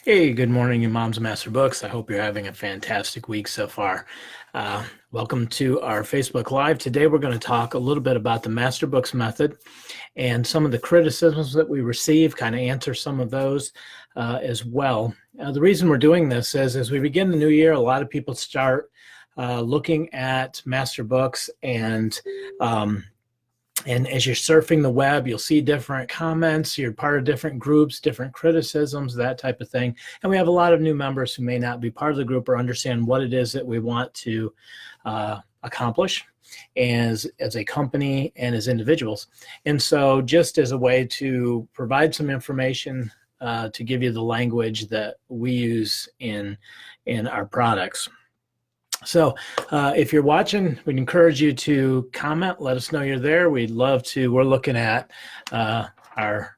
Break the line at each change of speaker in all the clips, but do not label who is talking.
Hey, good morning, you Moms Master Books. I hope you're having a fantastic week so far. Welcome to our Facebook Live. Today we're going to talk a little bit about the Master Books method and some of the criticisms that we receive, kind of answer some of those as well. The reason we're doing this is as we begin the new year, a lot of people start looking at Master Books and as you're surfing the web, you'll see different comments, you're part of different groups, different criticisms, that type of thing. And we have a lot of new members who may not be part of the group or understand what it is that we want to accomplish as a company and as individuals. And so just as a way to provide some information to give you the language that we use in our products. So if you're watching, we'd encourage you to comment. Let us know you're there. We'd love to. We're looking at our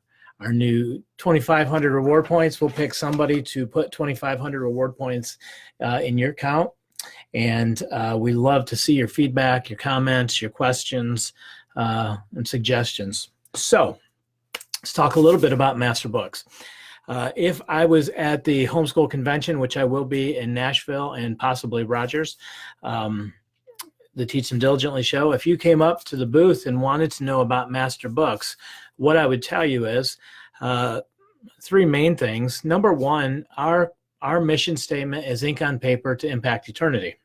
new 2,500 reward points. We'll pick somebody to put 2,500 reward points in your account. And we love to see your feedback, your comments, your questions, and suggestions. So let's talk a little bit about Master Books. If I was at the Homeschool convention, which I will be in Nashville and possibly Rogers, the Teach Them Diligently show, if you came up to the booth and wanted to know about Master Books, what I would tell you is three main things. Number one, our mission statement is ink on paper to impact eternity.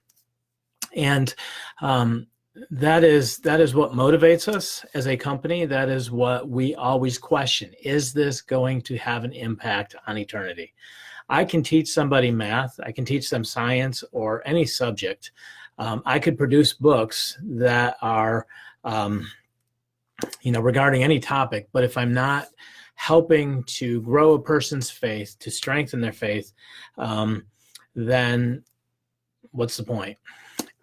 And that is what motivates us as a company. That is what we always question. Is this going to have an impact on eternity? I can teach somebody math. I can teach them science or any subject. I could produce books that are, regarding any topic. But if I'm not helping to grow a person's faith, to strengthen their faith, then what's the point?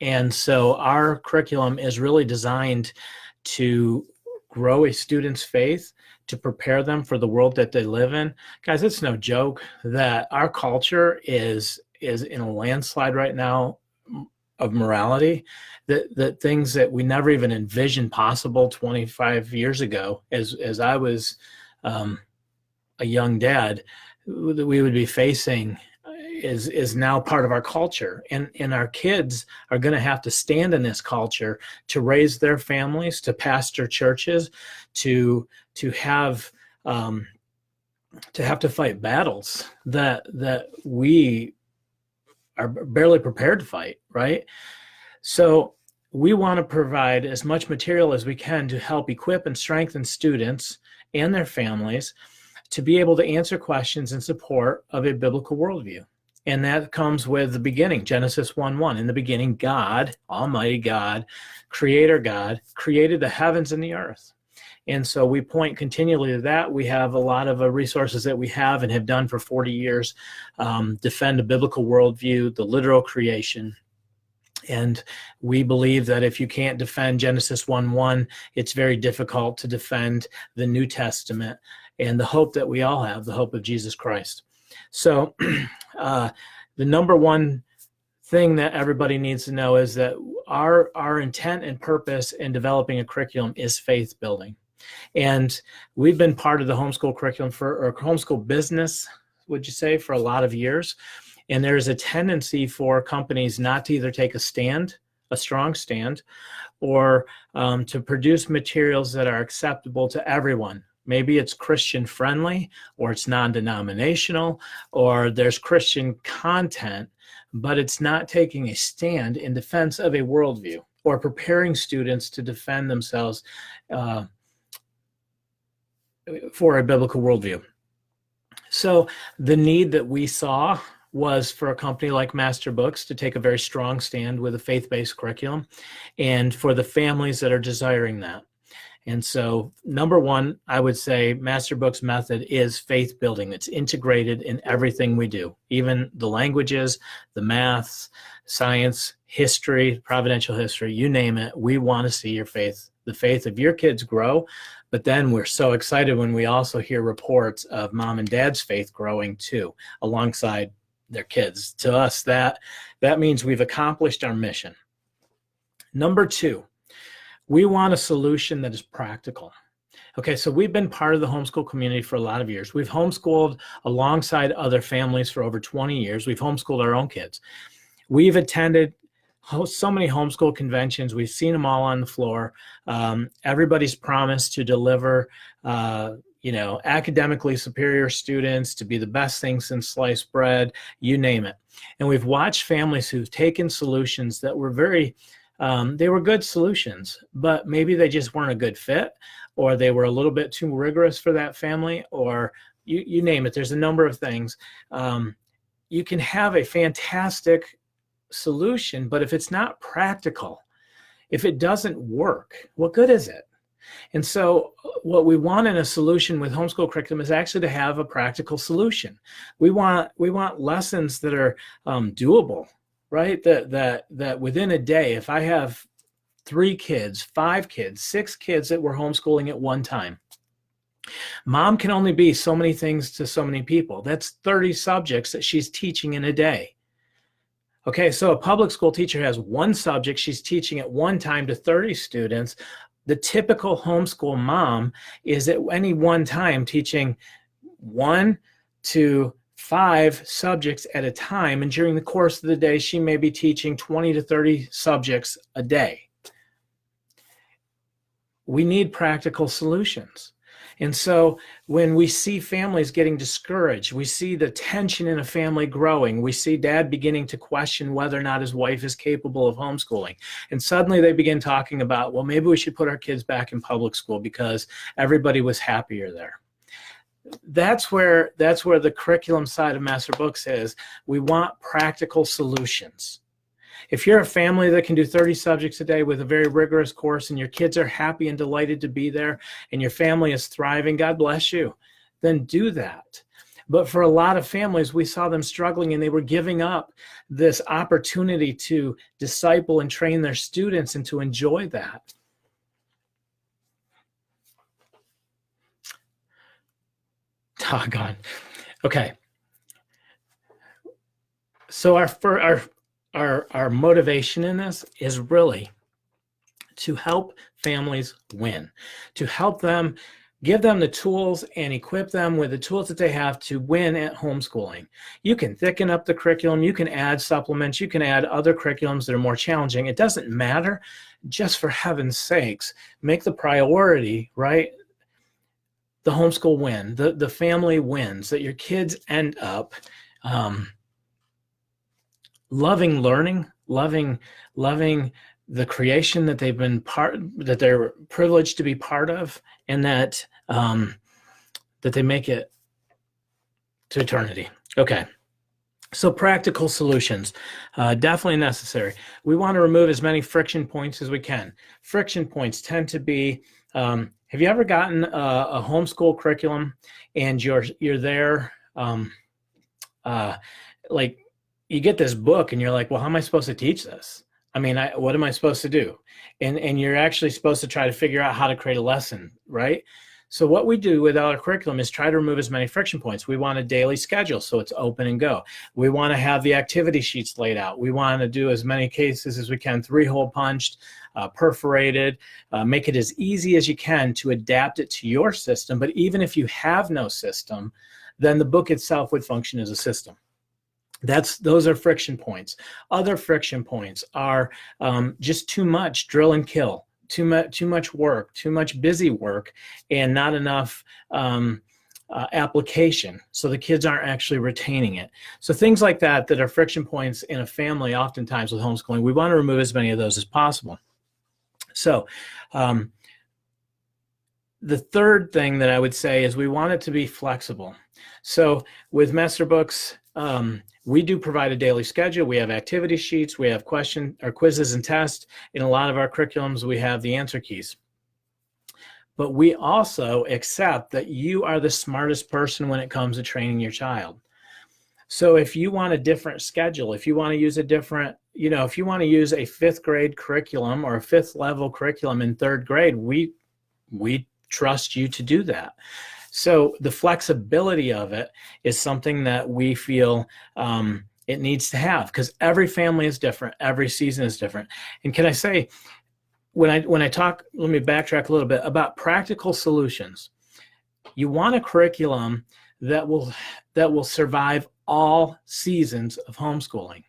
And so our curriculum is really designed to grow a student's faith, to prepare them for the world that they live in. Guys, it's no joke that our culture is in a landslide right now of morality, that things that we never even envisioned possible 25 years ago, as I was a young dad, that we would be facing is now part of our culture, and our kids are going to have to stand in this culture to raise their families, to pastor churches, to have to fight battles that we are barely prepared to fight, right? So we want to provide as much material as we can to help equip and strengthen students and their families to be able to answer questions in support of a biblical worldview. And that comes with the beginning, Genesis 1:1. In the beginning, God, Almighty God, Creator God, created the heavens and the earth. And so we point continually to that. We have a lot of resources that we have and have done for 40 years, defend a biblical worldview, the literal creation. And we believe that if you can't defend Genesis 1:1, it's very difficult to defend the New Testament and the hope that we all have, the hope of Jesus Christ. So the number one thing that everybody needs to know is that our intent and purpose in developing a curriculum is faith building. And we've been part of the homeschool curriculum or homeschool business, would you say, for a lot of years. And there's a tendency for companies not to either take a strong stand, or to produce materials that are acceptable to everyone. Maybe it's Christian friendly, or it's non-denominational, or there's Christian content, but it's not taking a stand in defense of a worldview or preparing students to defend themselves for a biblical worldview. So the need that we saw was for a company like Master Books to take a very strong stand with a faith-based curriculum, and for the families that are desiring that. And so, number one, I would say Master Books method is faith building. It's integrated in everything we do, even the languages, the maths, science, history, providential history, you name it. We want to see your faith, the faith of your kids grow. But then we're so excited when we also hear reports of mom and dad's faith growing too, alongside their kids. To us, that means we've accomplished our mission. Number two, we want a solution that is practical. Okay, so we've been part of the homeschool community for a lot of years. We've homeschooled alongside other families for over 20 years. We've homeschooled our own kids. We've attended so many homeschool conventions. We've seen them all on the floor. Everybody's promised to deliver, academically superior students, to be the best thing since sliced bread, you name it. And we've watched families who've taken solutions that were they were good solutions, but maybe they just weren't a good fit, or they were a little bit too rigorous for that family, or you name it. There's a number of things. You can have a fantastic solution, but if it's not practical, if it doesn't work, what good is it? And so what we want in a solution with homeschool curriculum is actually to have a practical solution. We want lessons that are doable, right? That within a day, if I have 3 kids, 5 kids, 6 kids that we're homeschooling at one time, mom can only be so many things to so many people. That's 30 subjects that she's teaching in a day. Okay, so a public school teacher has 1 subject she's teaching at one time to 30 students. The typical homeschool mom is at any one time teaching 1 to 5 subjects at a time, and during the course of the day, she may be teaching 20 to 30 subjects a day. We need practical solutions. And so when we see families getting discouraged, we see the tension in a family growing, we see dad beginning to question whether or not his wife is capable of homeschooling. And suddenly they begin talking about, well, maybe we should put our kids back in public school because everybody was happier there. That's where the curriculum side of Master Books is. We want practical solutions. If you're a family that can do 30 subjects a day with a very rigorous course, and your kids are happy and delighted to be there, and your family is thriving, God bless you, then do that. But for a lot of families, we saw them struggling, and they were giving up this opportunity to disciple and train their students and to enjoy that. Doggone. Okay. So our motivation in this is really to help families win, to help them, give them the tools and equip them with the tools that they have to win at homeschooling. You can thicken up the curriculum, you can add supplements, you can add other curriculums that are more challenging. It doesn't matter. Just for heaven's sakes, make the priority, right? The homeschool win, the family wins, that your kids end up loving learning, loving the creation that they've been that they're privileged to be part of, and that they make it to eternity. Okay, so practical solutions, definitely necessary. We want to remove as many friction points as we can. Friction points tend to be, have you ever gotten a homeschool curriculum and you're there, like, you get this book and you're like, well, how am I supposed to teach this? I mean, what am I supposed to do? And you're actually supposed to try to figure out how to create a lesson, right? So what we do with our curriculum is try to remove as many friction points. We want a daily schedule, so it's open and go. We want to have the activity sheets laid out. We want to do as many cases as we can, 3-hole punched, perforated, make it as easy as you can to adapt it to your system. But even if you have no system, then the book itself would function as a system. Those are friction points. Other friction points are just too much drill and kill, too much work, too much busy work, and not enough application. So the kids aren't actually retaining it. So things like that are friction points in a family, oftentimes with homeschooling, we want to remove as many of those as possible. So the third thing that I would say is we want it to be flexible. So with Master Books, we do provide a daily schedule. We have activity sheets. We have quizzes and tests. In a lot of our curriculums, we have the answer keys. But we also accept that you are the smartest person when it comes to training your child. So if you want a different schedule, if you want to use a different, if you want to use a 5th grade curriculum or a 5th level curriculum in 3rd grade, we trust you to do that. So the flexibility of it is something that we feel it needs to have, because every family is different. Every season is different. And can I say, when I talk, let me backtrack a little bit about practical solutions. You want a curriculum that will survive all seasons of homeschooling.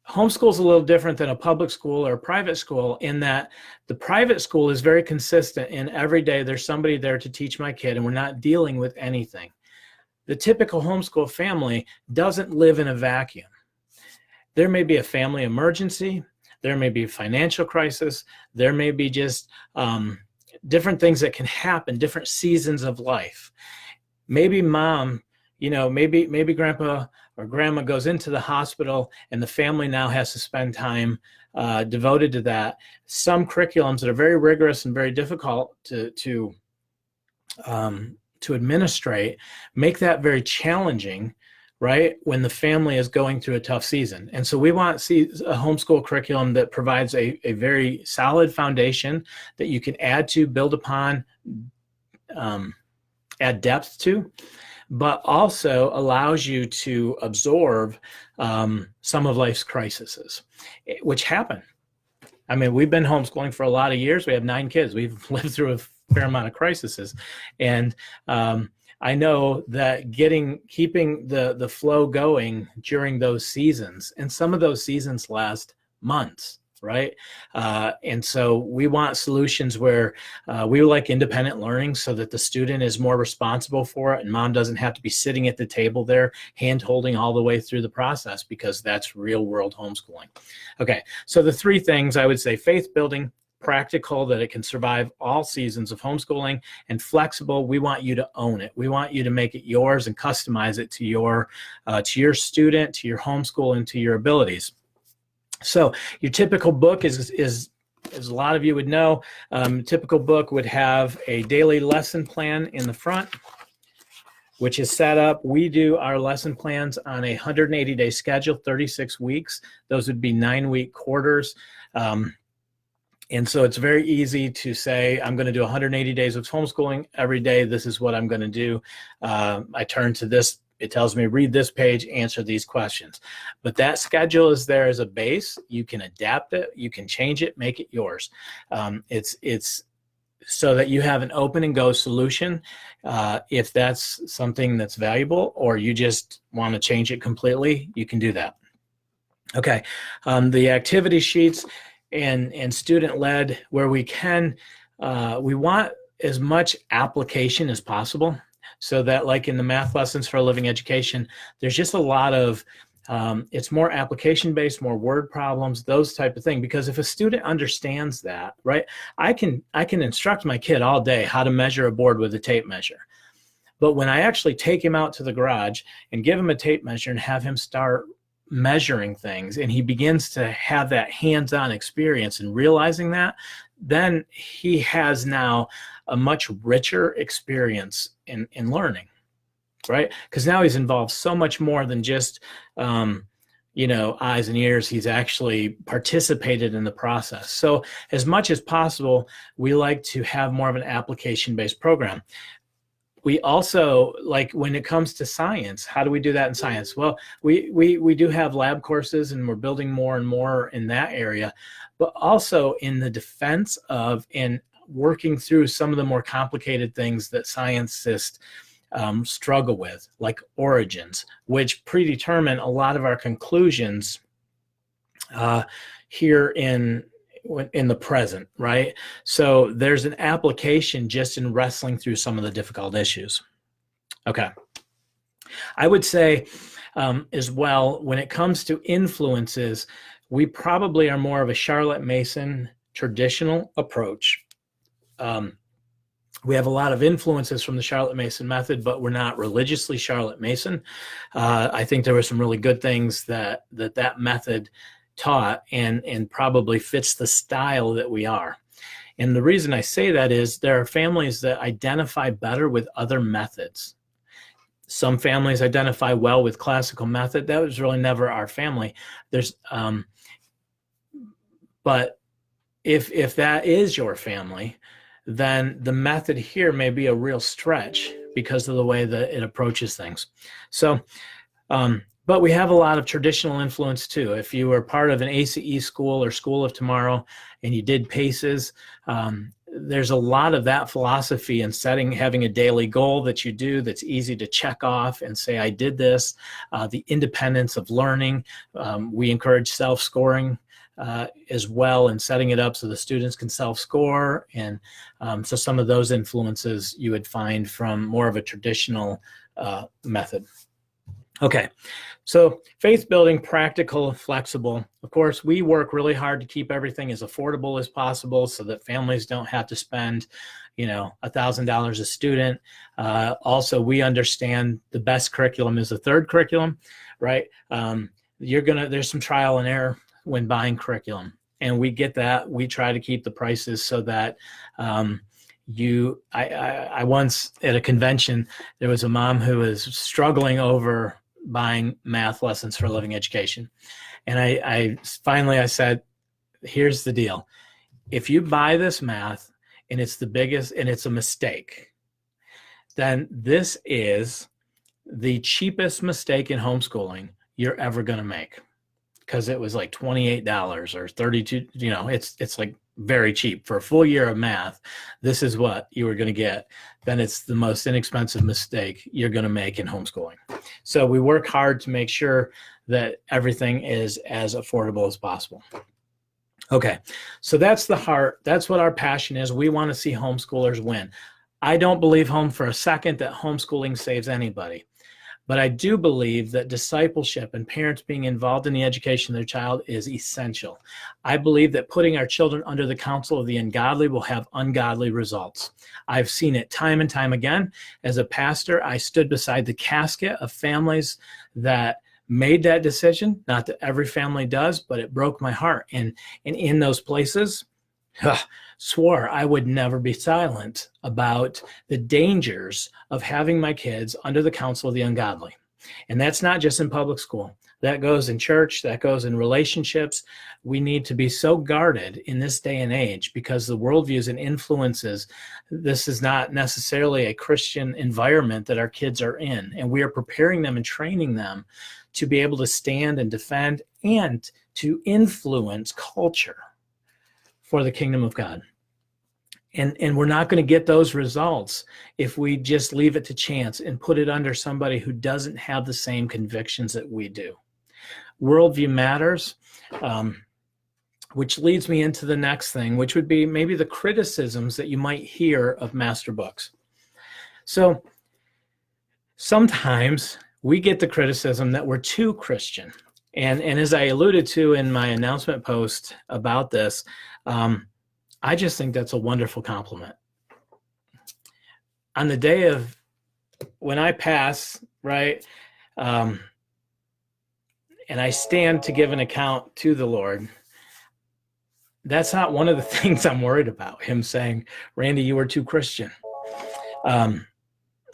Homeschool is a little different than a public school or a private school in that the private school is very consistent in every day there's somebody there to teach my kid and we're not dealing with anything. The typical homeschool family doesn't live in a vacuum. There may be a family emergency, there may be a financial crisis, there may be just different things that can happen, different seasons of life. Maybe mom, maybe grandpa or grandma goes into the hospital and the family now has to spend time devoted to that. Some curriculums that are very rigorous and very difficult to administrate make that very challenging, right, when the family is going through a tough season. And so we want to see a homeschool curriculum that provides a very solid foundation that you can add to, build upon, add depth to, but also allows you to absorb some of life's crises, which happen. I mean, we've been homeschooling for a lot of years. We have 9 kids. We've lived through a fair amount of crises. And I know that keeping the flow going during those seasons, and some of those seasons last months, right? And so we want solutions where we like independent learning so that the student is more responsible for it and mom doesn't have to be sitting at the table there hand-holding all the way through the process, because that's real world homeschooling. Okay, so the 3 things I would say: faith building, practical, that it can survive all seasons of homeschooling, and flexible. We want you to own it. We want you to make it yours and customize it to your student, to your homeschool, and to your abilities. So your typical book is as a lot of you would know, typical book would have a daily lesson plan in the front, which is set up. We do our lesson plans on a 180-day schedule, 36 weeks. Those would be 9-week quarters. And so it's very easy to say, I'm going to do 180 days of homeschooling every day. This is what I'm going to do. I turn to this. It tells me, read this page, answer these questions. But that schedule is there as a base. You can adapt it. You can change it, make it yours. It's so that you have an open and go solution. If that's something that's valuable, or you just want to change it completely, you can do that. Okay, the activity sheets and student-led, where we can, we want as much application as possible, so that, like in the math lessons for a living education, there's just a lot of, it's more application-based, more word problems, those type of thing. Because if a student understands that, right, I can instruct my kid all day how to measure a board with a tape measure. But when I actually take him out to the garage and give him a tape measure and have him start measuring things, and he begins to have that hands-on experience and realizing that, then he has now a much richer experience in learning, right? Because now he's involved so much more than just eyes and ears. He's actually participated in the process. So as much as possible, we like to have more of an application-based program. We also, like when it comes to science, how do we do that in science? Well, we do have lab courses, and we're building more and more in that area, but also in the defense of and working through some of the more complicated things that scientists struggle with, like origins, which predetermine a lot of our conclusions here in the present, right? So there's an application just in wrestling through some of the difficult issues. Okay. I would say as well, when it comes to influences, we probably are more of a Charlotte Mason traditional approach. We have a lot of influences from the Charlotte Mason method, but we're not religiously Charlotte Mason. I think there were some really good things that method taught and probably fits the style that we are. And the reason I say that is there are families that identify better with other methods. Some families identify well with classical method. That was really never our family. But if that is your family, then the method here may be a real stretch because of the way that it approaches things. So But we have a lot of traditional influence too. If you were part of an ACE school or School of Tomorrow and you did PACES, there's a lot of that philosophy in having a daily goal that you do that's easy to check off and say, I did this. The independence of learning. We encourage self-scoring as well, and setting it up so the students can self-score. And so some of those influences you would find from more of a traditional method. Okay, so faith building, practical, flexible. Of course, we work really hard to keep everything as affordable as possible so that families don't have to spend, $1,000 a student. Also, we understand the best curriculum is the third curriculum, right? There's some trial and error when buying curriculum, and we get that. We try to keep the prices so that I once at a convention, there was a mom who was struggling over buying math lessons for living education. And I finally said, here's the deal. If you buy this math and it's the biggest and it's a mistake, then this is the cheapest mistake in homeschooling you're ever going to make, because it was like $28 or $32, it's like very cheap for a full year of math. This is what you were going to get. Then it's the most inexpensive mistake you're going to make in homeschooling. So we work hard to make sure that everything is as affordable as possible. Okay, so that's the heart. That's what our passion is. We want to see homeschoolers win. I don't believe for a second that homeschooling saves anybody. But I do believe that discipleship and parents being involved in the education of their child is essential. I believe that putting our children under the counsel of the ungodly will have ungodly results. I've seen it time and time again. As a pastor, I stood beside the casket of families that made that decision. Not that every family does, but it broke my heart. And in those places, swore I would never be silent about the dangers of having my kids under the counsel of the ungodly. And that's not just in public school. That goes in church. That goes in relationships. We need to be so guarded in this day and age because the worldviews and influences, this is not necessarily a Christian environment that our kids are in. And we are preparing them and training them to be able to stand and defend and to influence culture for the kingdom of God. And we're not going to get those results if we just leave it to chance and put it under somebody who doesn't have the same convictions that we do. Worldview matters, which leads me into the next thing, which would be maybe the criticisms that you might hear of master books. So sometimes we get the criticism that we're too Christian. And as I alluded to in my announcement post about this, I just think that's a wonderful compliment. On the day of when I pass, right, and I stand to give an account to the Lord, that's not one of the things I'm worried about, him saying, Randy, you were too Christian.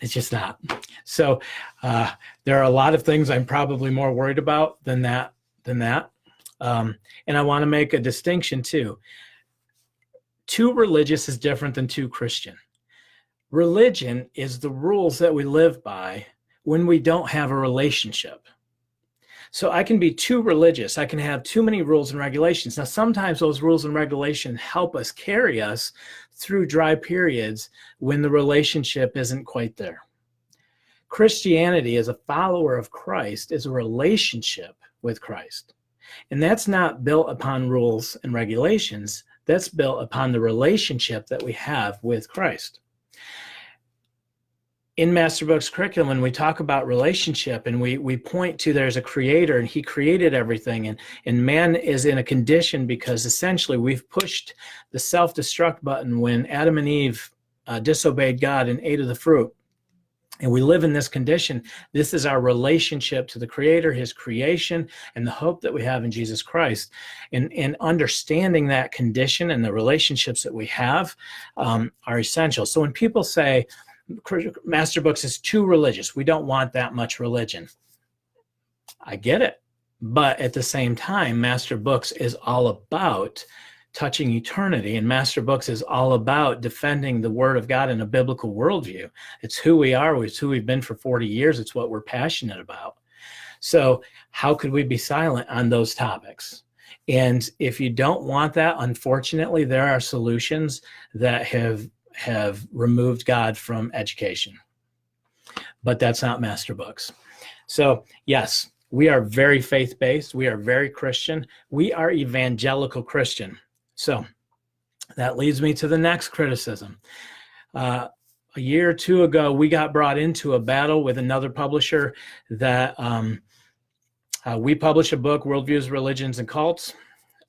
It's just not. So there are a lot of things I'm probably more worried about than that. And I want to make a distinction too. Too religious is different than too Christian. Religion is the rules that we live by when we don't have a relationship. So I can be too religious. I can have too many rules and regulations. Now, sometimes those rules and regulations help us carry us through dry periods when the relationship isn't quite there. Christianity, as a follower of Christ, is a relationship with Christ. And that's not built upon rules and regulations. That's built upon the relationship that we have with Christ. In Master Book's curriculum, when we talk about relationship and we point to there's a creator and he created everything, and man is in a condition because essentially we've pushed the self-destruct button when Adam and Eve disobeyed God and ate of the fruit. And we live in this condition. This is our relationship to the Creator, his creation, and the hope that we have in Jesus Christ. And understanding that condition and the relationships that we have are essential. So when people say, Master Books is too religious, we don't want that much religion, I get it. But at the same time, Master Books is all about touching eternity, and Master Books is all about defending the Word of God in a biblical worldview. It's who we are. It's who we've been for 40 years. It's what we're passionate about. So how could we be silent on those topics? And if you don't want that, unfortunately, there are solutions that have removed God from education. But that's not master books. So yes, we are very faith-based. We are very Christian. We are evangelical Christian. So that leads me to the next criticism. A year or two ago, we got brought into a battle with another publisher that we published a book, Worldviews, Religions, and Cults.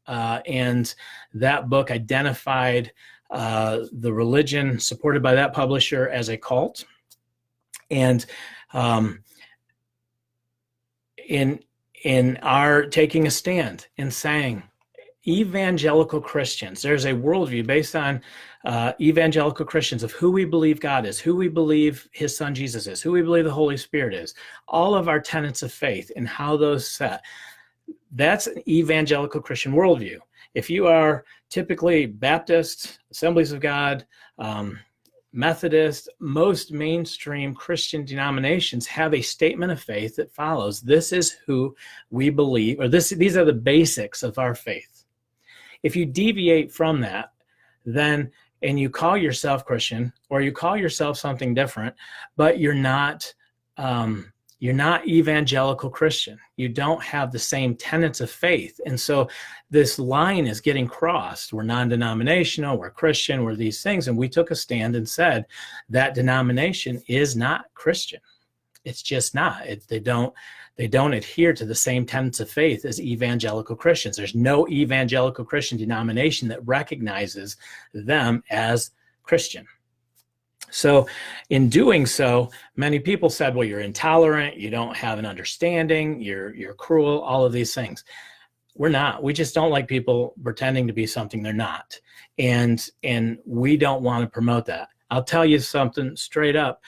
And that book identified the religion supported by that publisher as a cult. And in our taking a stand and saying, evangelical Christians, there's a worldview based on evangelical Christians of who we believe God is, who we believe his son Jesus is, who we believe the Holy Spirit is, all of our tenets of faith and how those set. That's an evangelical Christian worldview. If you are typically Baptist, Assemblies of God, Methodist, most mainstream Christian denominations have a statement of faith that follows, this is who we believe, or these are the basics of our faith. If you deviate from that, then, and you call yourself Christian, or you call yourself something different, but you're not evangelical Christian. You don't have the same tenets of faith. And so this line is getting crossed. We're non-denominational, we're Christian, we're these things. And we took a stand and said that denomination is not Christian. It's just not. They don't adhere to the same tenets of faith as evangelical Christians. There's no evangelical Christian denomination that recognizes them as Christian. So in doing so, many people said, well, you're intolerant, you don't have an understanding, you're cruel, all of these things. We're not. We just don't like people pretending to be something they're not. And we don't want to promote that. I'll tell you something straight up.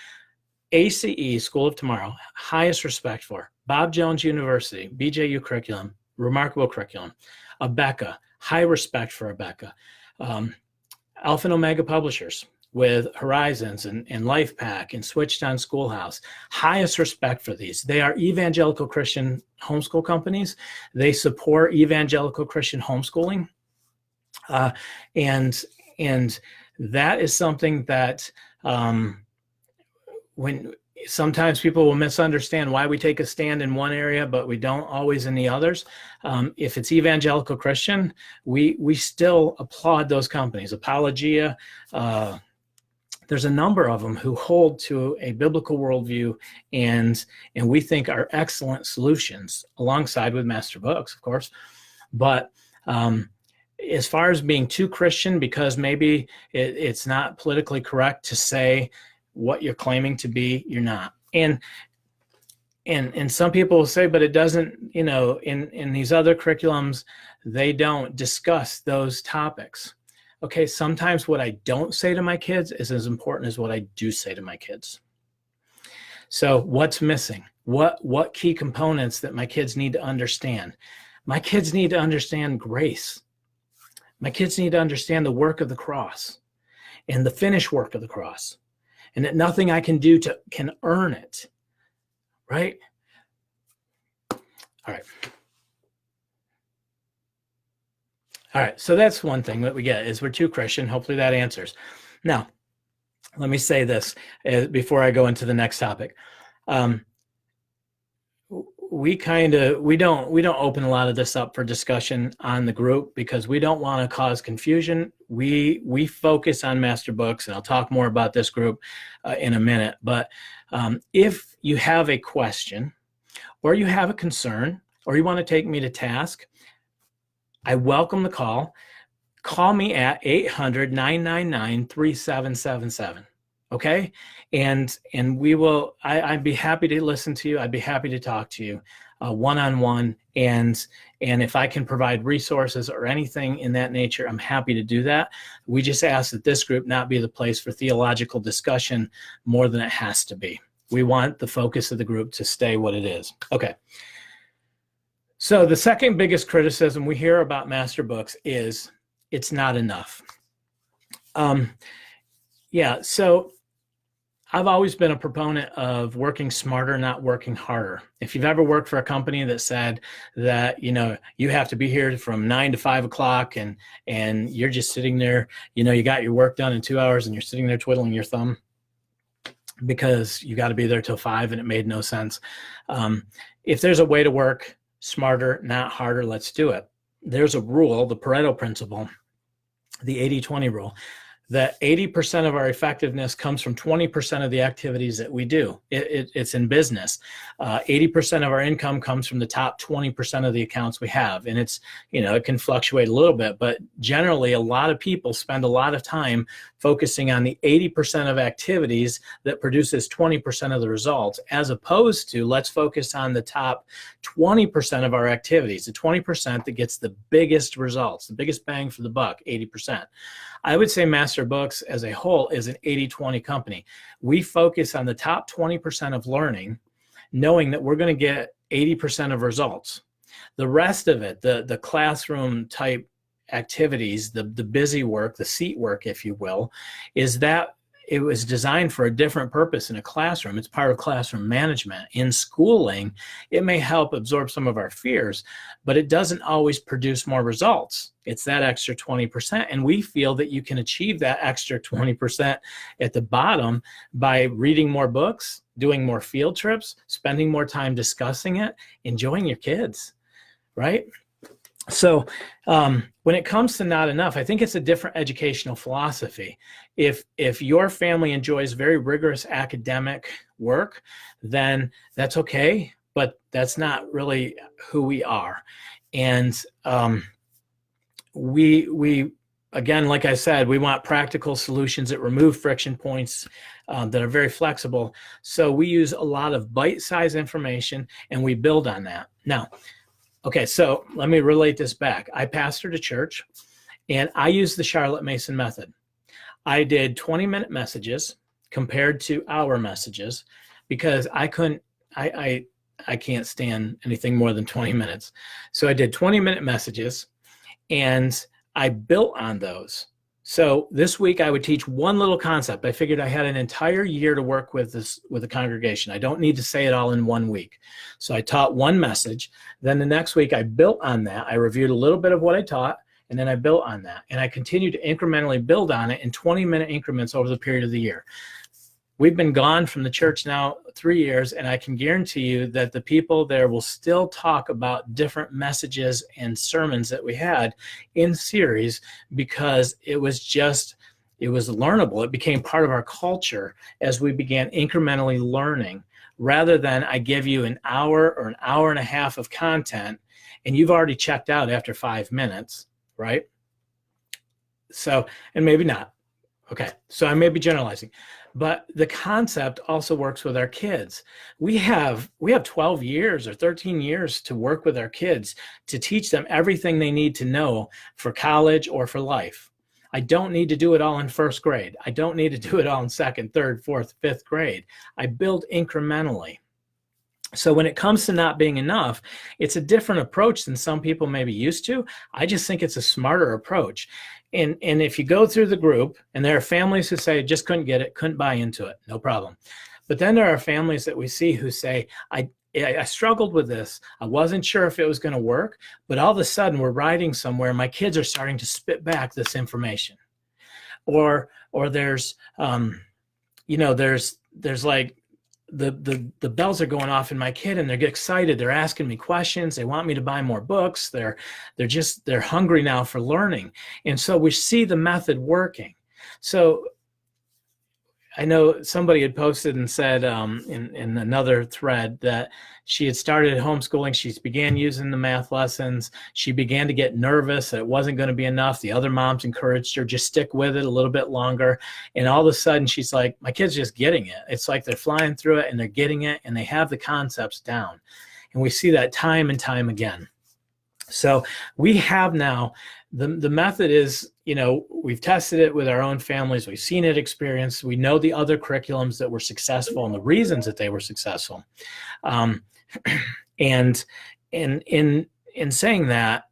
ACE, School of Tomorrow, highest respect for. Bob Jones University, BJU curriculum, remarkable curriculum. Abeka, high respect for Abeka. Alpha and Omega Publishers with Horizons and LifePack and Switched On Schoolhouse, highest respect for these. They are evangelical Christian homeschool companies. They support evangelical Christian homeschooling. And that is something that when sometimes people will misunderstand why we take a stand in one area, but we don't always in the others. If it's evangelical Christian, we still applaud those companies. Apologia, there's a number of them who hold to a biblical worldview and we think are excellent solutions alongside with master books, of course. But as far as being too Christian, because maybe it's not politically correct to say what you're claiming to be, you're not. And some people will say, but it doesn't, in these other curriculums, they don't discuss those topics. Okay, sometimes what I don't say to my kids is as important as what I do say to my kids. So what's missing? What key components that my kids need to understand? My kids need to understand grace. My kids need to understand the work of the cross and the finished work of the cross, and that nothing I can do can earn it, right? All right. All right, so that's one thing that we get is we're too Christian. Hopefully that answers. Now, let me say this before I go into the next topic. We don't open a lot of this up for discussion on the group because we don't want to cause confusion. We focus on master books, and I'll talk more about this group in a minute. But if you have a question, or you have a concern, or you want to take me to task, I welcome the call. Call me at 800-999-3777. Okay? And we will, I'd be happy to listen to you. I'd be happy to talk to you one-on-one. And if I can provide resources or anything in that nature, I'm happy to do that. We just ask that this group not be the place for theological discussion more than it has to be. We want the focus of the group to stay what it is. Okay. So the second biggest criticism we hear about master books is it's not enough. So I've always been a proponent of working smarter, not working harder. If you've ever worked for a company that said that, you have to be here from 9 to 5 o'clock and you're just sitting there, you got your work done in 2 hours and you're sitting there twiddling your thumb because you got to be there till 5 and it made no sense. If there's a way to work smarter, not harder, let's do it. There's a rule, the Pareto principle, the 80-20 rule, that 80% of our effectiveness comes from 20% of the activities that we do. It's in business. 80% of our income comes from the top 20% of the accounts we have. And it's, it can fluctuate a little bit, but generally a lot of people spend a lot of time focusing on the 80% of activities that produces 20% of the results, as opposed to let's focus on the top 20% of our activities, the 20% that gets the biggest results, the biggest bang for the buck, 80%. I would say Master Books as a whole is an 80-20 company. We focus on the top 20% of learning, knowing that we're going to get 80% of results. The rest of it, the classroom type activities, the busy work, the seat work, if you will, is that it was designed for a different purpose in a classroom. It's part of classroom management. In schooling, it may help absorb some of our fears, but it doesn't always produce more results. It's that extra 20%. And we feel that you can achieve that extra 20% at the bottom by reading more books, doing more field trips, spending more time discussing it, enjoying your kids, right? So when it comes to not enough, I think it's a different educational philosophy. If your family enjoys very rigorous academic work, then that's okay, but that's not really who we are. And we again, like I said, we want practical solutions that remove friction points, that are very flexible. So we use a lot of bite-sized information and we build on that. Now, okay, so let me relate this back. I pastored a church and I used the Charlotte Mason method. I did 20-minute messages compared to hour messages because I can't stand anything more than 20 minutes. So I did 20-minute messages and I built on those. So this week I would teach one little concept. I figured I had an entire year to work with the congregation. I don't need to say it all in 1 week. So I taught one message. Then the next week I built on that. I reviewed a little bit of what I taught, and then I built on that. And I continued to incrementally build on it in 20-minute increments over the period of the year. We've been gone from the church now 3 years, and I can guarantee you that the people there will still talk about different messages and sermons that we had in series because it was learnable. It became part of our culture as we began incrementally learning, rather than I give you an hour or an hour and a half of content and you've already checked out after 5 minutes, right? So, and maybe not. Okay, so I may be generalizing, but the concept also works with our kids. We have 12 years or 13 years to work with our kids to teach them everything they need to know for college or for life. I don't need to do it all in first grade. I don't need to do it all in second, third, fourth, fifth grade. I build incrementally. So when it comes to not being enough, it's a different approach than some people may be used to. I just think it's a smarter approach. And if you go through the group, and there are families who say, just couldn't get it, couldn't buy into it, no problem. But then there are families that we see who say, I struggled with this. I wasn't sure if it was going to work, but all of a sudden we're riding somewhere. My kids are starting to spit back this information. Or there's, there's like, the bells are going off in my kid and they get excited. They're asking me questions. They want me to buy more books. They're hungry now for learning. And so we see the method working. So I know somebody had posted and said in another thread that she had started homeschooling. She began using the math lessons. She began to get nervous that it wasn't going to be enough. The other moms encouraged her, just stick with it a little bit longer. And all of a sudden she's like, my kid's just getting it. It's like they're flying through it and they're getting it and they have the concepts down. And we see that time and time again. So we have now, the method is, we've tested it with our own families. We've seen it experienced. We know the other curriculums that were successful and the reasons that they were successful. And in saying that,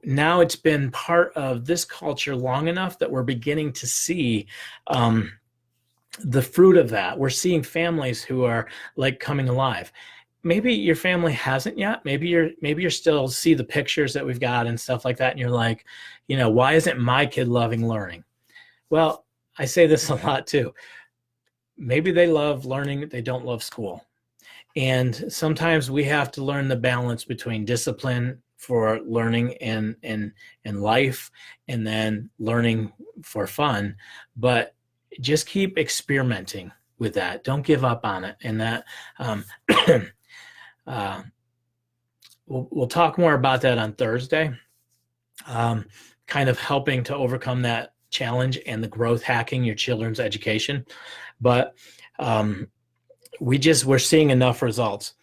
now it's been part of this culture long enough that we're beginning to see the fruit of that. We're seeing families who are like coming alive. Maybe your family hasn't yet. Maybe you're still see the pictures that we've got and stuff like that, and you're like, why isn't my kid loving learning? Well, I say this a lot too. Maybe they love learning, they don't love school. And sometimes we have to learn the balance between discipline for learning and life, and then learning for fun. But just keep experimenting with that. Don't give up on it. And that we'll talk more about that on Thursday, kind of helping to overcome that challenge and the growth hacking your children's education. But we're seeing enough results.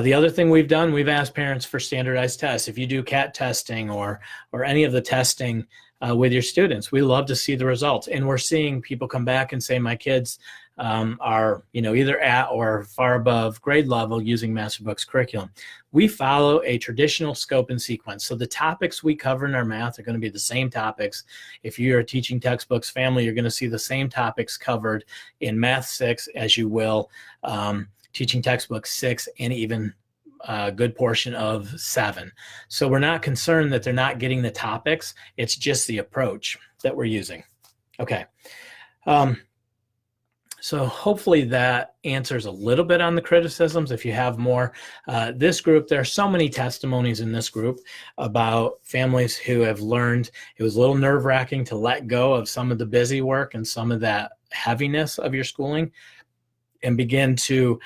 The other thing we've done, we've asked parents for standardized tests. If you do CAT testing or any of the testing with your students, we love to see the results. And we're seeing people come back and say, my kids are either at or far above grade level using Masterbooks curriculum. We follow a traditional scope and sequence. So the topics we cover in our math are going to be the same topics. If you're teaching textbooks family, you're going to see the same topics covered in Math 6 as you will teaching textbook 6 and even a good portion of 7. So we're not concerned that they're not getting the topics. It's just the approach that we're using. Okay. So hopefully that answers a little bit on the criticisms. If you have more, this group, there are so many testimonies in this group about families who have learned. It was a little nerve-wracking to let go of some of the busy work and some of that heaviness of your schooling and begin to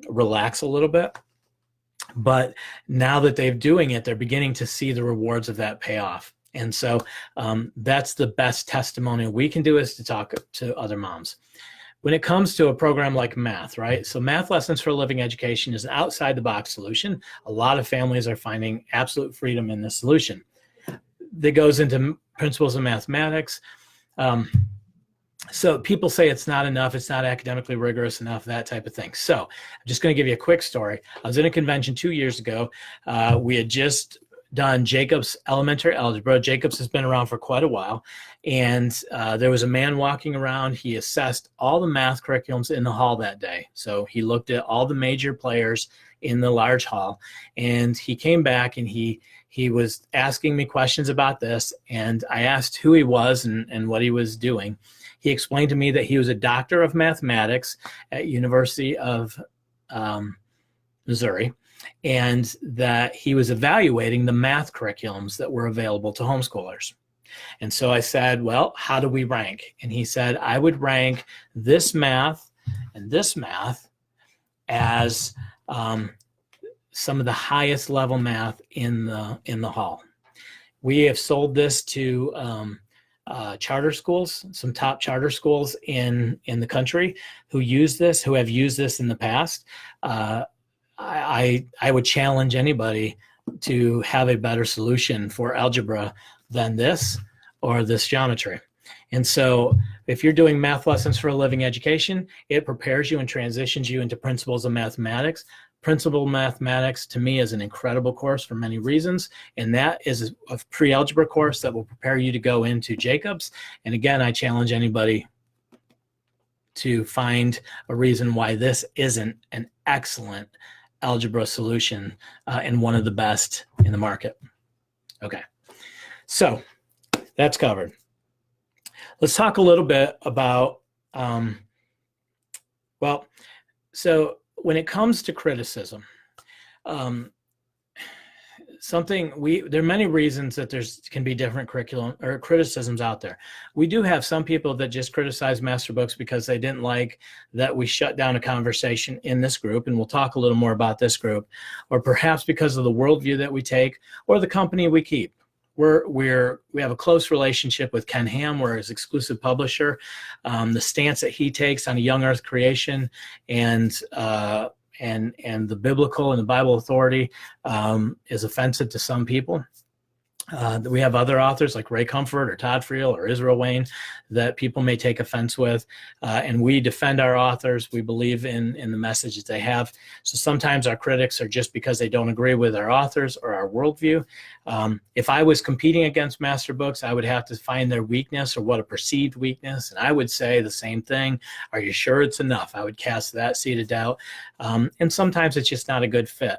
relax a little bit. But now that they're doing it, they're beginning to see the rewards of that payoff. And so that's the best testimonial we can do, is to talk to other moms. When it comes to a program like math, right? So Math Lessons for a Living Education is an outside the box solution. A lot of families are finding absolute freedom in this solution that goes into principles of mathematics. So people say it's not enough, it's not academically rigorous enough, that type of thing. So I'm just going to give you a quick story. I was in a convention 2 years ago. We had just done Jacobs Elementary Algebra. Jacobs has been around for quite a while. And there was a man walking around. He assessed all the math curriculums in the hall that day. So he looked at all the major players in the large hall. And he came back and he was asking me questions about this. And I asked who he was and what he was doing. He explained to me that he was a doctor of mathematics at University of Missouri, and that he was evaluating the math curriculums that were available to homeschoolers. And so I said, well, how do we rank? And he said, I would rank this math and this math as some of the highest level math in the hall. We have sold this to charter schools, some top charter schools in the country who use this, who have used this in the past. I would challenge anybody to have a better solution for algebra than this or this geometry. And so if you're doing Math Lessons for a Living Education, it prepares you and transitions you into principles of mathematics. Principal Mathematics, to me, is an incredible course for many reasons, and that is a pre-algebra course that will prepare you to go into Jacobs. And again, I challenge anybody to find a reason why this isn't an excellent algebra solution and one of the best in the market. Okay, so that's covered. Let's talk a little bit about, so when it comes to criticism, there are many reasons that can be different curriculum or criticisms out there. We do have some people that just criticize Masterbooks because they didn't like that we shut down a conversation in this group, and we'll talk a little more about this group, or perhaps because of the worldview that we take or the company we keep. We have a close relationship with Ken Ham. We're his exclusive publisher. The stance that he takes on a young earth creation and the biblical and the Bible authority is offensive to some people. We have other authors like Ray Comfort or Todd Friel or Israel Wayne that people may take offense with, and we defend our authors. We believe in the message that they have. So sometimes our critics are just because they don't agree with our authors or our worldview. If I was competing against Master Books, I would have to find their weakness or what a perceived weakness, and I would say the same thing. Are you sure it's enough? I would cast that seed of doubt, and sometimes it's just not a good fit.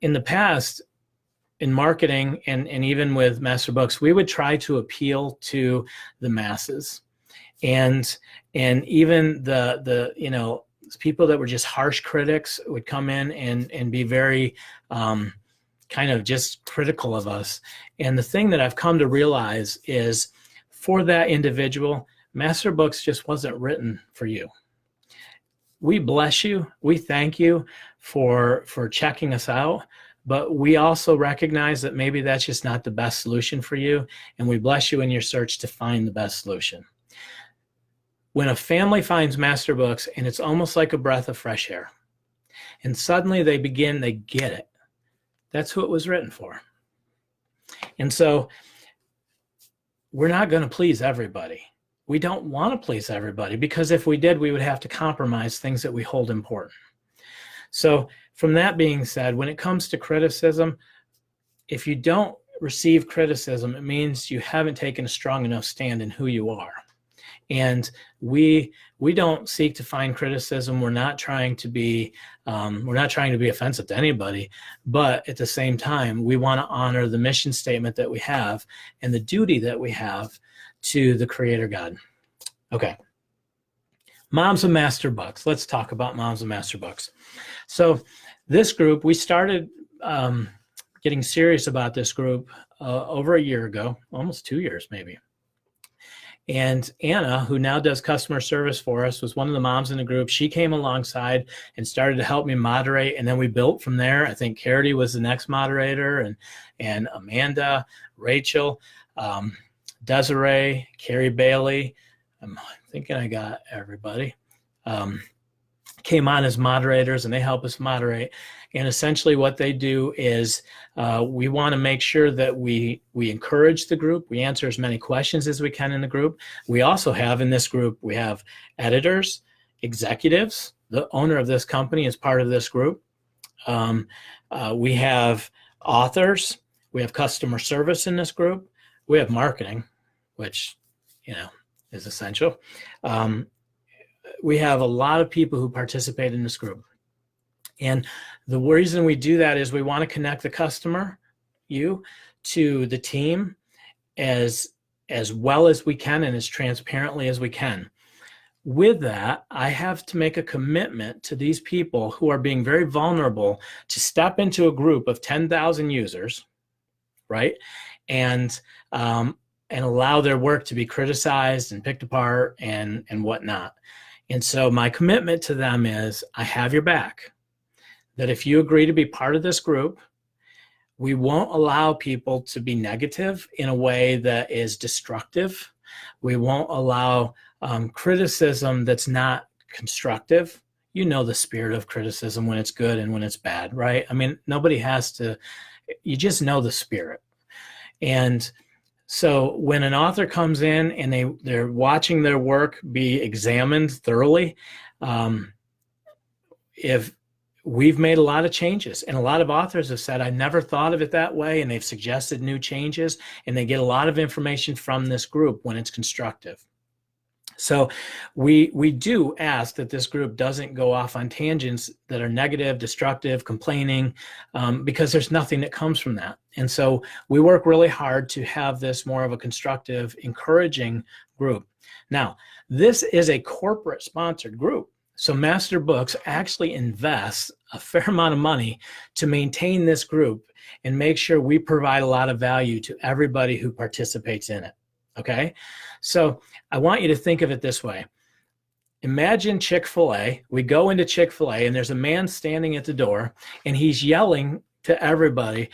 In the past, in marketing and even with Master Books, we would try to appeal to the masses, and even the people that were just harsh critics would come in and be very kind of just critical of us. And the thing that I've come to realize is, for that individual, Master Books just wasn't written for you. We bless you. We thank you for checking us out. But we also recognize that maybe that's just not the best solution for you, and we bless you in your search to find the best solution. When a family finds Master Books, and it's almost like a breath of fresh air, and suddenly they get it. That's who it was written for. And so we're not going to please everybody. We don't want to please everybody, because if we did, we would have to compromise things that we hold important. So from that being said, when it comes to criticism, if you don't receive criticism, it means you haven't taken a strong enough stand in who you are. And we don't seek to find criticism. We're not trying to be offensive to anybody, but at the same time, we want to honor the mission statement that we have and the duty that we have to the Creator God. Okay. Moms of Master Books. Let's talk about Moms of Master Books. So this group, we started getting serious about this group over a year ago, almost 2 years maybe. And Anna, who now does customer service for us, was one of the moms in the group. She came alongside and started to help me moderate, and then we built from there. I think Carity was the next moderator, and Amanda, Rachel, Desiree, Carrie Bailey. I'm thinking I got everybody. Came on as moderators, and they help us moderate. And essentially what they do is we want to make sure that we encourage the group. We answer as many questions as we can in the group. We also have in this group, we have editors, executives. The owner of this company is part of this group. We have authors. We have customer service in this group. We have marketing, which, is essential. We have a lot of people who participate in this group. And the reason we do that is we want to connect the customer, you, to the team as well as we can and as transparently as we can. With that, I have to make a commitment to these people who are being very vulnerable to step into a group of 10,000 users, right? And allow their work to be criticized and picked apart and whatnot. And so my commitment to them is, I have your back. That if you agree to be part of this group, we won't allow people to be negative in a way that is destructive. We won't allow criticism that's not constructive. You know the spirit of criticism, when it's good and when it's bad, right? I mean, nobody has to, you just know the spirit. And so when an author comes in and they're watching their work be examined thoroughly, if we've made a lot of changes, and a lot of authors have said, I never thought of it that way, and they've suggested new changes, and they get a lot of information from this group when it's constructive. So we do ask that this group doesn't go off on tangents that are negative, destructive, complaining, because there's nothing that comes from that. And so we work really hard to have this more of a constructive, encouraging group. Now, this is a corporate sponsored group. So Master Books actually invests a fair amount of money to maintain this group and make sure we provide a lot of value to everybody who participates in it. Okay? So I want you to think of it this way. Imagine Chick-fil-A. We go into Chick-fil-A and there's a man standing at the door and he's yelling to everybody,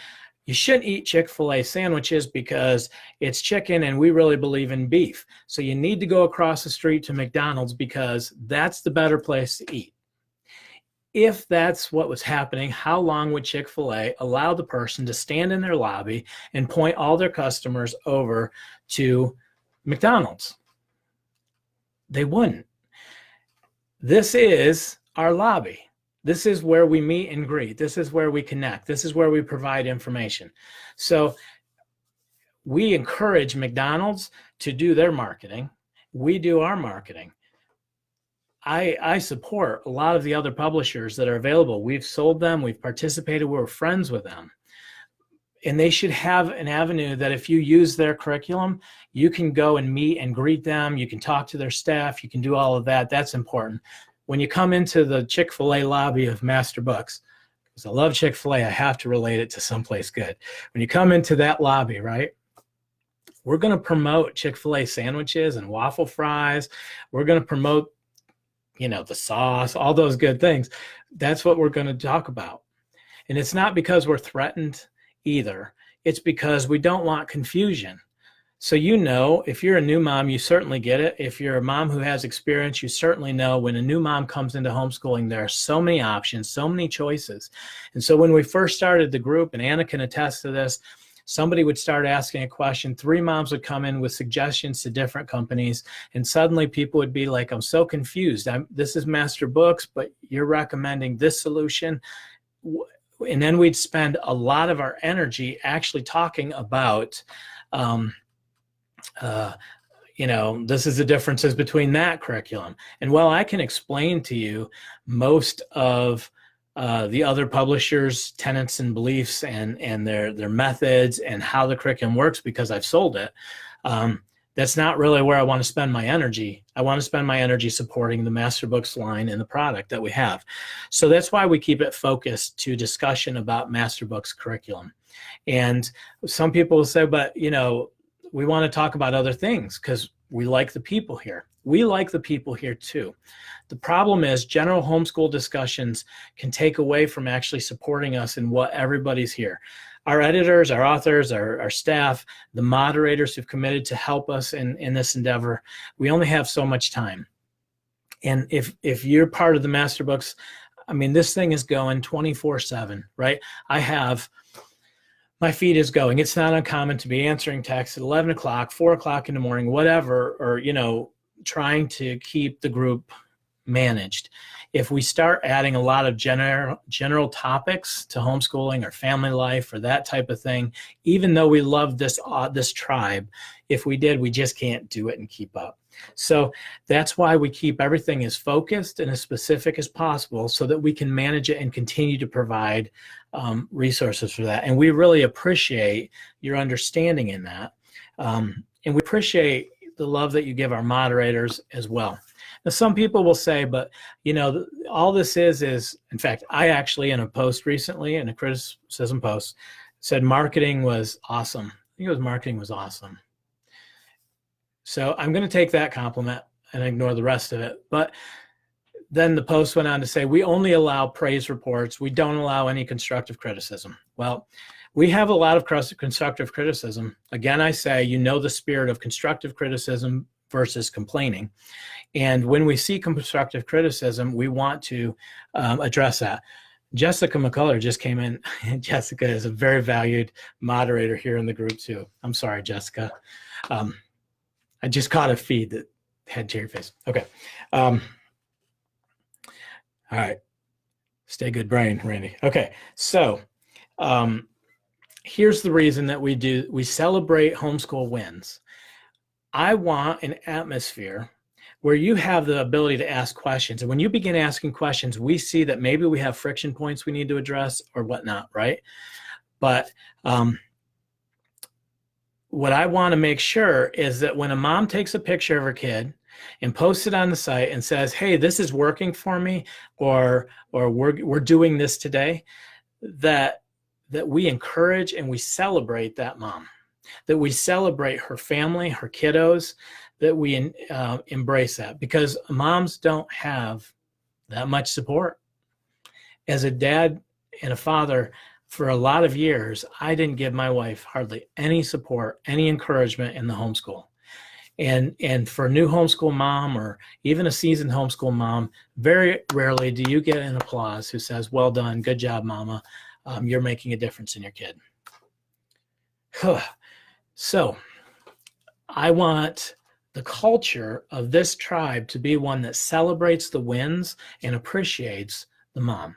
you shouldn't eat Chick-fil-A sandwiches because it's chicken and we really believe in beef. So you need to go across the street to McDonald's because that's the better place to eat. if that's what was happening, how long would Chick-fil-A allow the person to stand in their lobby and point all their customers over to McDonald's? They wouldn't. This is our lobby. This is where we meet and greet. This is where we connect. This is where we provide information. So we encourage McDonald's to do their marketing. We do our marketing. I support a lot of the other publishers that are available. We've sold them. We've participated. We're friends with them. And they should have an avenue that if you use their curriculum, you can go and meet and greet them. You can talk to their staff. You can do all of that. That's important. When you come into the Chick-fil-A lobby of Master Books, because I love Chick-fil-A, I have to relate it to someplace good. When you come into that lobby, right, we're going to promote Chick-fil-A sandwiches and waffle fries. We're going to promote, the sauce, all those good things. That's what we're going to talk about. And it's not because we're threatened either. It's because we don't want confusion. So if you're a new mom, you certainly get it. If you're a mom who has experience, you certainly know when a new mom comes into homeschooling, there are so many options, so many choices. And so when we first started the group, and Anna can attest to this, somebody would start asking a question, 3 moms would come in with suggestions to different companies, and suddenly people would be like, I'm so confused. This is Master Books, but you're recommending this solution. And then we'd spend a lot of our energy actually talking about, this is the differences between that curriculum. And while I can explain to you most of the other publishers' tenets and beliefs and their methods and how the curriculum works because I've sold it, that's not really where I want to spend my energy. I want to spend my energy supporting the Master Books line and the product that we have. So that's why we keep it focused to discussion about Master Books curriculum. And some people will say, but we want to talk about other things because we like the people here. We like the people here too. The problem is general homeschool discussions can take away from actually supporting us in what everybody's here. Our editors, our authors, our staff, the moderators who've committed to help us in this endeavor, we only have so much time. And if you're part of the Master Books, this thing is going 24/7, right? My feed is going. It's not uncommon to be answering texts at 11 o'clock, 4 o'clock in the morning, whatever, or, trying to keep the group managed. If we start adding a lot of general topics to homeschooling or family life or that type of thing, even though we love this tribe, if we did, we just can't do it and keep up. So that's why we keep everything as focused and as specific as possible so that we can manage it and continue to provide resources for that. And we really appreciate your understanding in that. And we appreciate the love that you give our moderators as well. Now, some people will say, but, all this is, in fact, I actually, in a post recently, in a criticism post, said marketing was awesome. I think it was marketing was awesome. So I'm going to take that compliment and ignore the rest of it. But then the post went on to say, we only allow praise reports. We don't allow any constructive criticism. Well, we have a lot of constructive criticism. Again, I say, the spirit of constructive criticism versus complaining. And when we see constructive criticism, we want to address that. Jessica McCullough just came in. Jessica is a very valued moderator here in the group too. I'm sorry, Jessica. I just caught a feed that had cherry face. Okay. All right. Stay good brain, Randy. Okay. So here's the reason that we celebrate homeschool wins. I want an atmosphere where you have the ability to ask questions. And when you begin asking questions, we see that maybe we have friction points we need to address or whatnot, right? But what I want to make sure is that when a mom takes a picture of her kid and posts it on the site and says, hey, this is working for me, or we're doing this today, that we encourage and we celebrate that mom, that we celebrate her family, her kiddos, that we embrace that, because moms don't have that much support. As a dad and a father, for a lot of years, I didn't give my wife hardly any support, any encouragement in the homeschool. And for a new homeschool mom or even a seasoned homeschool mom, very rarely do you get an applause who says, well done, good job, mama. You're making a difference in your kid. So I want the culture of this tribe to be one that celebrates the wins and appreciates the mom.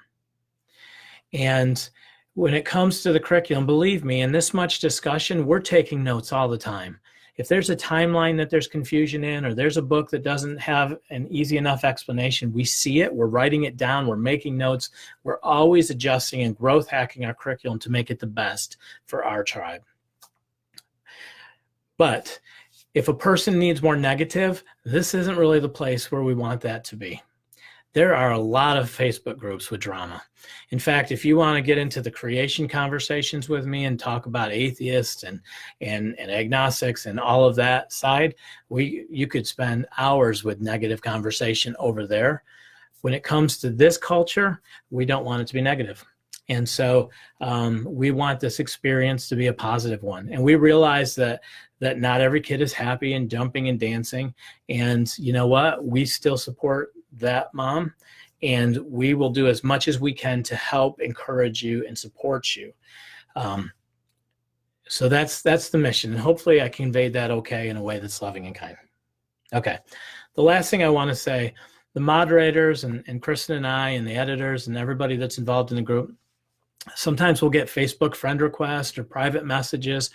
And when it comes to the curriculum, believe me, in this much discussion, we're taking notes all the time. If there's a timeline that there's confusion in, or there's a book that doesn't have an easy enough explanation, we see it, we're writing it down, we're making notes, we're always adjusting and growth hacking our curriculum to make it the best for our tribe. But if a person needs more negative, this isn't really the place where we want that to be. There are a lot of Facebook groups with drama. In fact, if you want to get into the creation conversations with me and talk about atheists and agnostics and all of that side, you could spend hours with negative conversation over there. When it comes to this culture, we don't want it to be negative. And so we want this experience to be a positive one. And we realize that not every kid is happy and jumping and dancing. And you know what? We still support that mom. And we will do as much as we can to help encourage you and support you. So that's the mission. And hopefully I conveyed that okay in a way that's loving and kind. Okay. The last thing I want to say, the moderators and Kristen and I and the editors and everybody that's involved in the group, sometimes we'll get Facebook friend requests or private messages.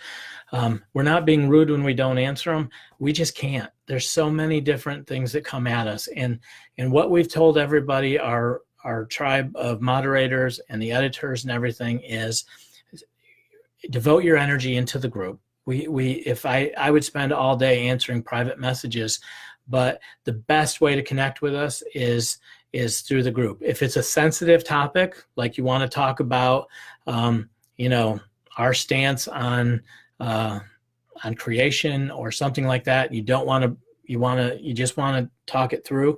We're not being rude when we don't answer them. We just can't. There's so many different things that come at us. And what we've told everybody, our tribe of moderators and the editors and everything, is devote your energy into the group. If I would spend all day answering private messages, but the best way to connect with us is through the group. If it's a sensitive topic, like you want to talk about, our stance on creation or something like that, you just want to talk it through,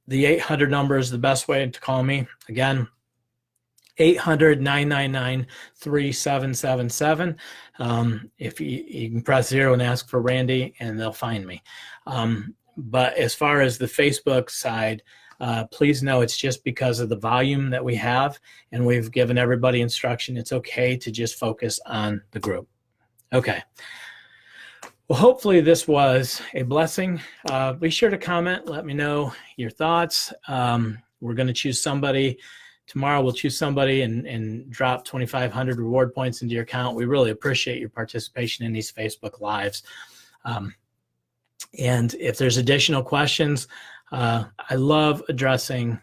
the 800 number is the best way to call me. Again, 800-999-3777. If you can press 0 and ask for Randy, and they'll find me. But as far as the Facebook side, please know it's just because of the volume that we have, and we've given everybody instruction. It's okay to just focus on the group. Okay. Well, hopefully this was a blessing. Be sure to comment. Let me know your thoughts. We're going to choose somebody. Tomorrow we'll choose somebody and drop 2,500 reward points into your account. We really appreciate your participation in these Facebook Lives. And if there's additional questions, I love addressing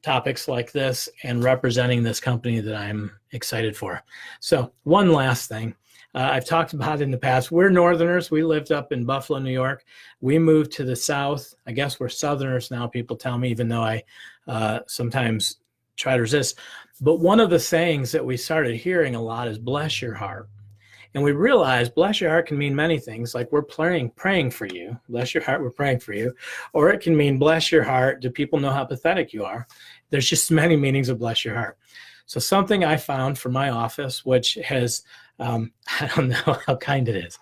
topics like this and representing this company that I'm excited for. So one last thing. I've talked about in the past, we're Northerners. We lived up in Buffalo, New York. We moved to the South. I guess we're Southerners now, people tell me, even though I sometimes try to resist. But one of the sayings that we started hearing a lot is bless your heart. And we realized bless your heart can mean many things, like we're praying for you. Bless your heart, we're praying for you. Or it can mean bless your heart, do people know how pathetic you are? There's just many meanings of bless your heart. So something I found for my office, which has, I don't know how kind it is.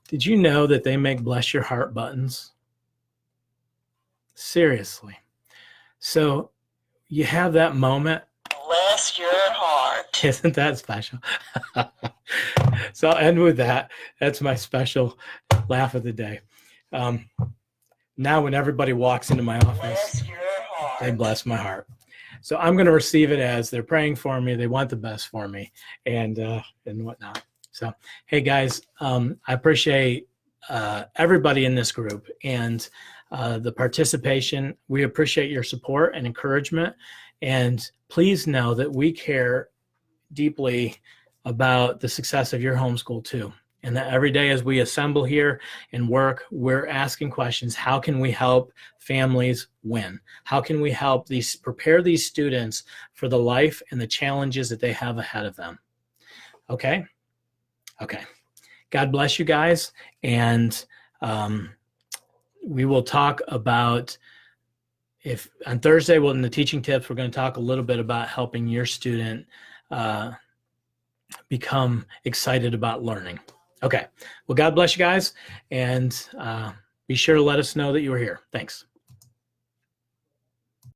Did you know that they make bless your heart buttons? Seriously. So you have that moment. Bless your heart. Isn't that special? So I'll end with that. That's my special laugh of the day. Now when everybody walks into my office, they bless my heart. So I'm going to receive it as they're praying for me. They want the best for me and whatnot. So, hey guys, I appreciate everybody in this group and the participation. We appreciate your support and encouragement. And please know that we care deeply about the success of your homeschool too. And that every day as we assemble here and work, we're asking questions. How can we help families win? How can we help prepare these students for the life and the challenges that they have ahead of them? Okay? Okay. God bless you guys. And we will talk about, if on Thursday, in the teaching tips, we're going to talk a little bit about helping your student become excited about learning. Okay. Well, God bless you guys, and be sure to let us know that you were here. Thanks.